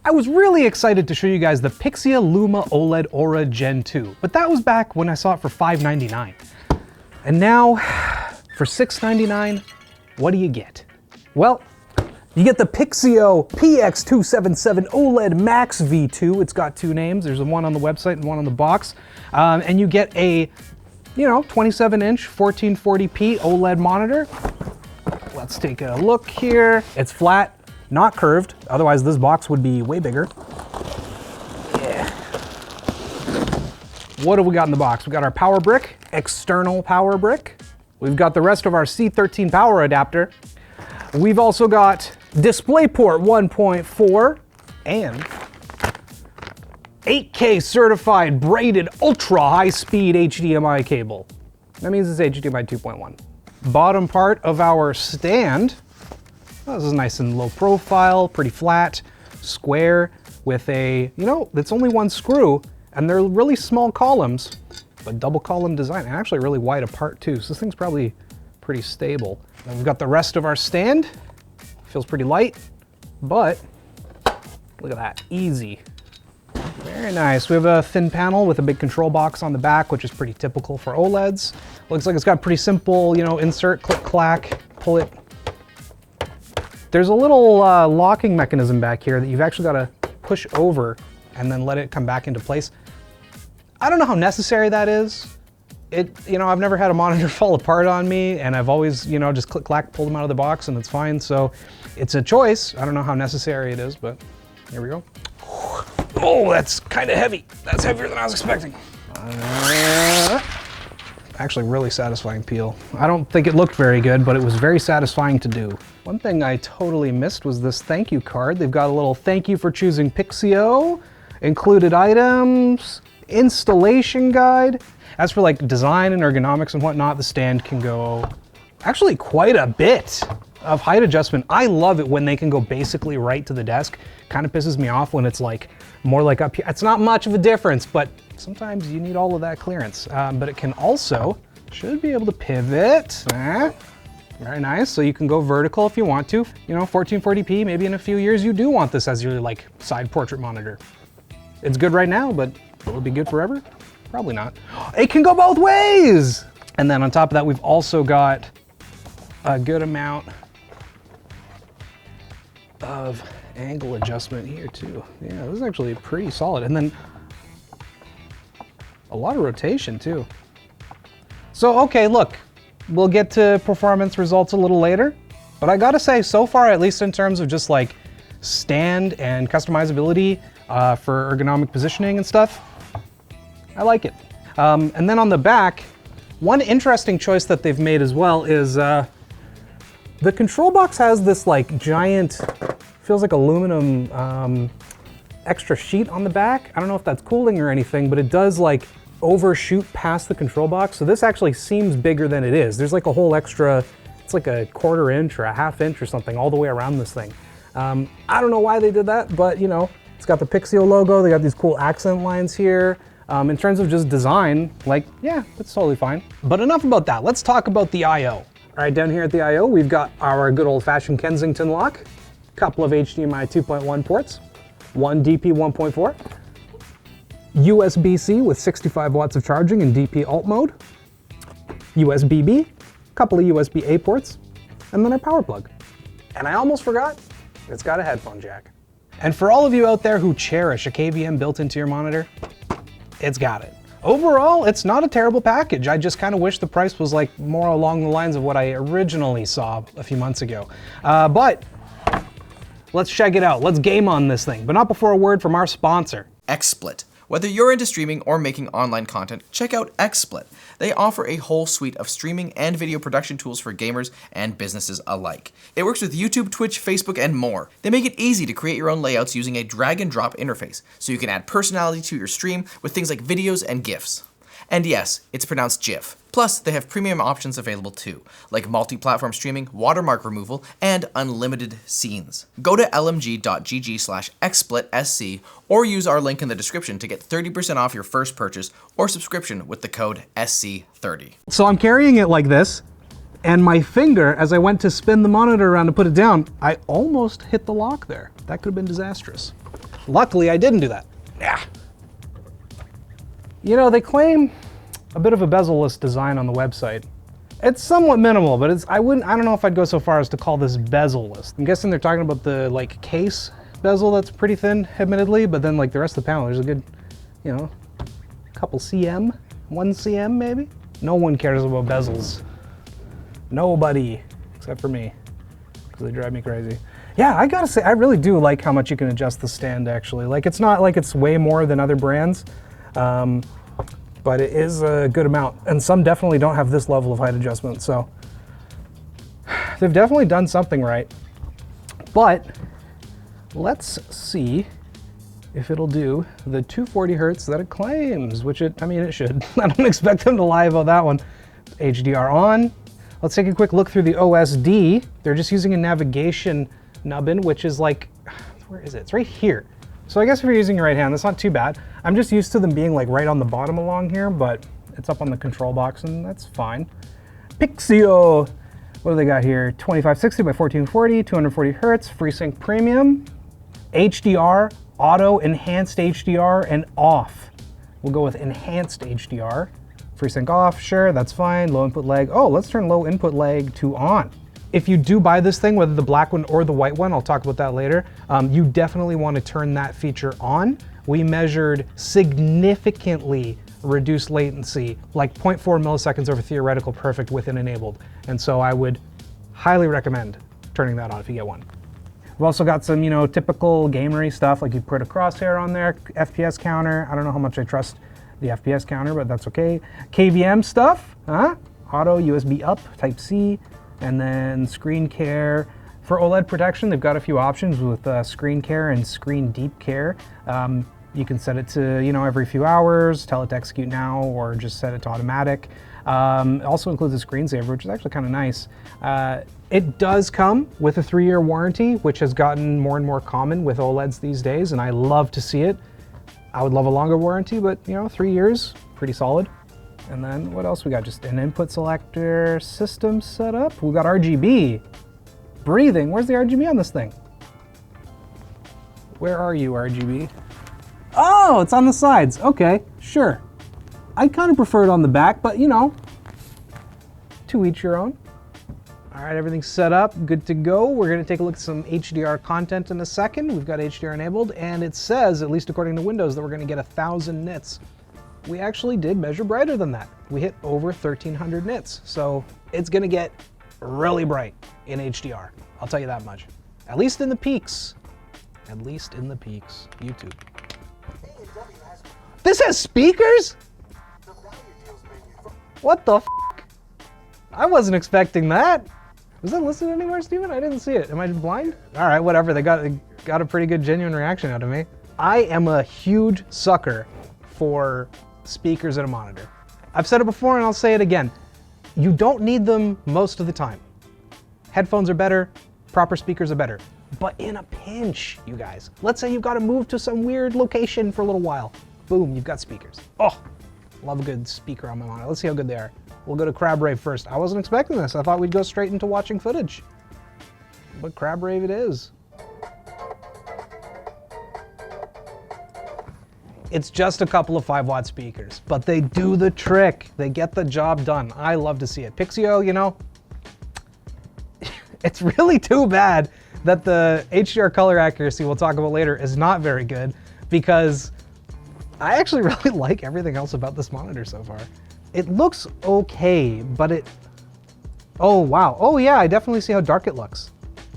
I was really excited to show you guys the Pixio Luma OLED Aura Gen 2, but that was back when I saw it for $599. And now, for $699, what do you get? Well, you get the Pixio PX277 OLED Max V2. It's got two names. There's one on the website and one on the box. And you get a, 27-inch 1440p OLED monitor. Let's take a look here. It's flat, not curved. Otherwise, this box would be way bigger. Yeah. What do we got in the box? We got our power brick, external power brick. We've got the rest of our C13 power adapter. We've also got DisplayPort 1.4 and 8K certified braided ultra high speed HDMI cable. That means it's HDMI 2.1. Bottom part of our stand. Oh, this is nice and low profile, pretty flat, square with a, it's only one screw and they're really small columns, but double column design and actually really wide apart too. So this thing's probably pretty stable. Then we've got the rest of our stand. Feels pretty light, but look at that, easy. Very nice. We have a thin panel with a big control box on the back, which is pretty typical for OLEDs. Looks like it's got pretty simple, insert, click, clack, pull it. There's a little locking mechanism back here that you've actually got to push over and then let it come back into place. I don't know how necessary that is. I've never had a monitor fall apart on me, and I've always, just click, clack, pulled them out of the box and it's fine. So it's a choice. I don't know how necessary it is, but here we go. Oh, that's kind of heavy. That's heavier than I was expecting. Actually, really satisfying peel. I don't think it looked very good, but it was very satisfying to do. One thing I totally missed was this thank you card. They've got a little thank you for choosing Pixio, included items, installation guide. As for like design and ergonomics and whatnot, the stand can go actually quite a bit of height adjustment. I love it when they can go basically right to the desk. Kind of pisses me off when it's like more like up here. It's not much of a difference, but sometimes you need all of that clearance. But it can also, should be able to pivot. Very nice, so you can go vertical if you want to. 1440p, maybe in a few years you do want this as your like side portrait monitor. It's good right now, but will it be good forever? Probably not. It can go both ways! And then on top of that, we've also got a good amount of angle adjustment here too. Yeah, this is actually pretty solid. And then a lot of rotation too. So, okay, look, we'll get to performance results a little later, but I gotta say, so far, at least in terms of just like stand and customizability for ergonomic positioning and stuff, I like it. And then on the back, one interesting choice that they've made as well is the control box has this like giant, feels like aluminum extra sheet on the back. I don't know if that's cooling or anything, but it does like overshoot past the control box. So this actually seems bigger than it is. There's like a whole extra, it's like a 1/4 inch or a 1/2 inch or something all the way around this thing. I don't know why they did that, but it's got the Pixio logo. They got these cool accent lines here. In terms of just design, like, yeah, that's totally fine. But enough about that. Let's talk about the I/O. All right, down here at the I/O, we've got our good old-fashioned Kensington lock, couple of HDMI 2.1 ports, one DP 1.4, USB-C with 65 watts of charging in DP alt mode, USB-B, couple of USB-A ports, and then our power plug. And I almost forgot, it's got a headphone jack. And for all of you out there who cherish a KVM built into your monitor, it's got it. Overall, it's not a terrible package. I just kind of wish the price was like more along the lines of what I originally saw a few months ago. But let's check it out. Let's game on this thing, but not before a word from our sponsor, XSplit. Whether you're into streaming or making online content, check out XSplit. They offer a whole suite of streaming and video production tools for gamers and businesses alike. It works with YouTube, Twitch, Facebook, and more. They make it easy to create your own layouts using a drag and drop interface, so you can add personality to your stream with things like videos and GIFs. And yes, it's pronounced GIF. Plus, they have premium options available too, like multi-platform streaming, watermark removal, and unlimited scenes. Go to lmg.gg/xsplitsc or use our link in the description to get 30% off your first purchase or subscription with the code SC30. So I'm carrying it like this, and my finger, as I went to spin the monitor around to put it down, I almost hit the lock there. That could have been disastrous. Luckily, I didn't do that. Yeah. You know, they claim a bit of a bezel-less design on the website. It's somewhat minimal, but I don't know if I'd go so far as to call this bezel-less. I'm guessing they're talking about the like case bezel that's pretty thin, admittedly, but then like the rest of the panel, there's a good, you know, couple cm, 1 cm maybe? No one cares about bezels. Nobody, except for me, because they drive me crazy. Yeah, I gotta say, I really do like how much you can adjust the stand, actually. Like, it's not like it's way more than other brands, but it is a good amount. And some definitely don't have this level of height adjustment, so they've definitely done something right. But let's see if it'll do the 240 hertz that it claims, which it should. I don't expect them to lie about that one. HDR on. Let's take a quick look through the OSD. They're just using a navigation nubbin, which is like, where is it? It's right here. So I guess if you're using your right hand, that's not too bad. I'm just used to them being like right on the bottom along here, but it's up on the control box and that's fine. Pixio, what do they got here? 2560 by 1440, 240 hertz, FreeSync Premium, HDR, Auto, Enhanced HDR, and Off. We'll go with Enhanced HDR. FreeSync off, sure, that's fine. Low input lag. Oh, let's turn low input lag to on. If you do buy this thing, whether the black one or the white one, I'll talk about that later, you definitely want to turn that feature on. We measured significantly reduced latency, like 0.4 milliseconds over theoretical perfect with it enabled. And so I would highly recommend turning that on if you get one. We've also got some, you know, typical gamery stuff, like you put a crosshair on there, FPS counter. I don't know how much I trust the FPS counter, but that's okay. KVM stuff, auto, USB up, Type C, and then screen care. For OLED protection, they've got a few options with screen care and screen deep care. You can set it to, you know, every few hours, tell it to execute now, or just set it to automatic. It also includes a screensaver, which is actually kind of nice. It does come with a 3-year warranty, which has gotten more and more common with OLEDs these days, and I love to see it. I would love a longer warranty, but you know, 3 years, pretty solid. And then what else we got? Just an input selector system setup. We got RGB. Breathing, where's the RGB on this thing? Where are you, RGB? Oh, it's on the sides. Okay, sure. I kind of prefer it on the back, but you know, to each your own. All right, everything's set up, good to go. We're gonna take a look at some HDR content in a second. We've got HDR enabled, and it says, at least according to Windows, that we're gonna get 1,000 nits. We actually did measure brighter than that. We hit over 1,300 nits, so it's gonna get really bright in HDR. I'll tell you that much. At least in the peaks. At least in the peaks. YouTube. This has speakers? What the f***? I wasn't expecting that. Was that listed anywhere, Steven? I didn't see it. Am I blind? All right, whatever. They got a pretty good genuine reaction out of me. I am a huge sucker for speakers in a monitor. I've said it before and I'll say it again. You don't need them most of the time. Headphones are better, proper speakers are better. But in a pinch, you guys. Let's say you've got to move to some weird location for a little while. Boom, you've got speakers. Oh, love a good speaker on my monitor. Let's see how good they are. We'll go to Crab Rave first. I wasn't expecting this. I thought we'd go straight into watching footage. But Crab Rave it is. It's just a couple of 5-watt speakers, but they do the trick. They get the job done. I love to see it. Pixio, you know, it's really too bad that the HDR color accuracy we'll talk about later is not very good, because I actually really like everything else about this monitor so far. It looks okay, but oh wow. Oh yeah, I definitely see how dark it looks.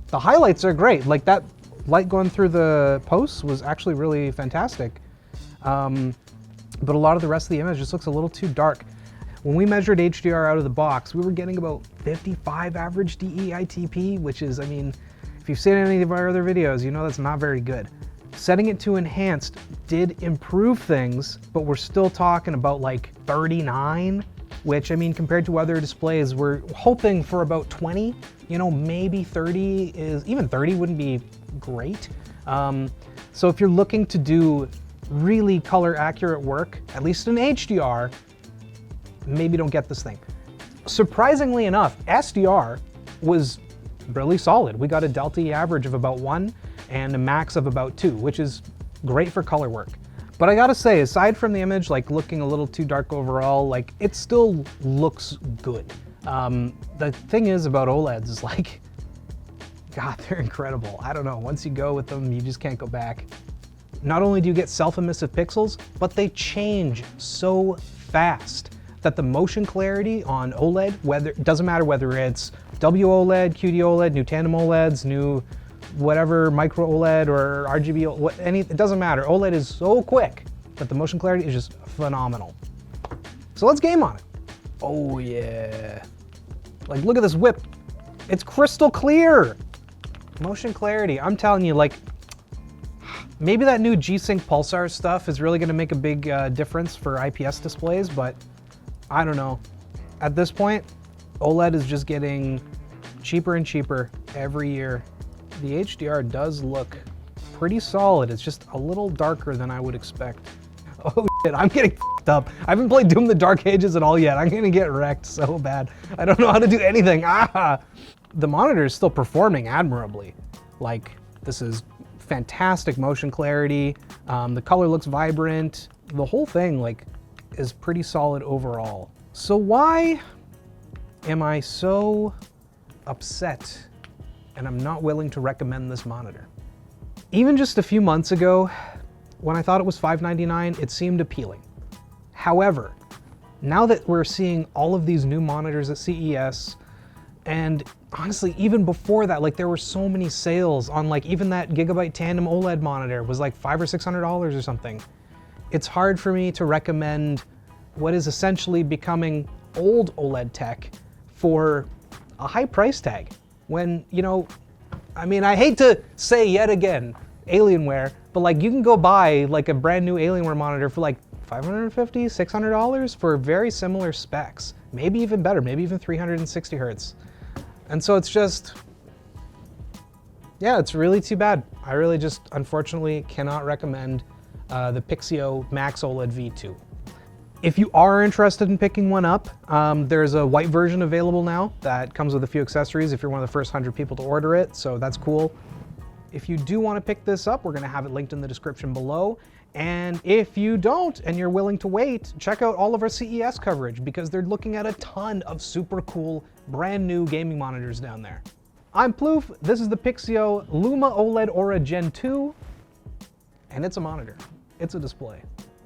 The highlights are great. Like that light going through the posts was actually really fantastic. But a lot of the rest of the image just looks a little too dark. When we measured HDR out of the box, we were getting about 55 average DEITP, which is, I mean, if you've seen any of our other videos, you know that's not very good. Setting it to enhanced did improve things, but we're still talking about like 39, which, I mean, compared to other displays, we're hoping for about 20, you know, maybe 30 is, even 30 wouldn't be great. So if you're looking to do really color accurate work, at least in HDR, maybe don't get this thing. Surprisingly enough, SDR was really solid. We got a delta E average of about 1 and a max of about 2, which is great for color work. But I gotta say, aside from the image like looking a little too dark overall, like it still looks good. The thing is about OLEDs is like, God, they're incredible. I don't know, once you go with them, you just can't go back. Not only do you get self-emissive pixels, but they change so fast that the motion clarity on OLED, doesn't matter whether it's WOLED, QD OLED, new tandem OLEDs, new whatever micro OLED or RGB, it doesn't matter. OLED is so quick that the motion clarity is just phenomenal. So let's game on it. Oh yeah. Like look at this whip. It's crystal clear. Motion clarity, I'm telling you, like, maybe that new G-Sync Pulsar stuff is really gonna make a big difference for IPS displays, but I don't know. At this point, OLED is just getting cheaper and cheaper every year. The HDR does look pretty solid. It's just a little darker than I would expect. Oh shit, I'm getting f***ed up. I haven't played Doom the Dark Ages at all yet. I'm gonna get wrecked so bad. I don't know how to do anything. The monitor is still performing admirably. Like, this is fantastic motion clarity. The color looks vibrant. The whole thing, like, is pretty solid overall. So why am I so upset and I'm not willing to recommend this monitor? Even just a few months ago, when I thought it was $599, it seemed appealing. However, now that we're seeing all of these new monitors at CES, and honestly, even before that, like there were so many sales on like even that Gigabyte Tandem OLED monitor was like $500 or $600 or something. It's hard for me to recommend what is essentially becoming old OLED tech for a high price tag. When, you know, I mean, I hate to say yet again, Alienware, but like you can go buy like a brand new Alienware monitor for like $550, $600 for very similar specs. Maybe even better, maybe even 360 hertz. And so it's just, yeah, it's really too bad. I really just, unfortunately, cannot recommend the Pixio Max OLED V2. If you are interested in picking one up, there's a white version available now that comes with a few accessories if you're one of the first 100 people to order it, so that's cool. If you do want to pick this up, we're going to have it linked in the description below. And if you don't and you're willing to wait, check out all of our CES coverage because they're looking at a ton of super cool brand new gaming monitors down there. I'm Plouffe, this is the Pixio Luma OLED Aura Gen 2, and it's a monitor. It's a display.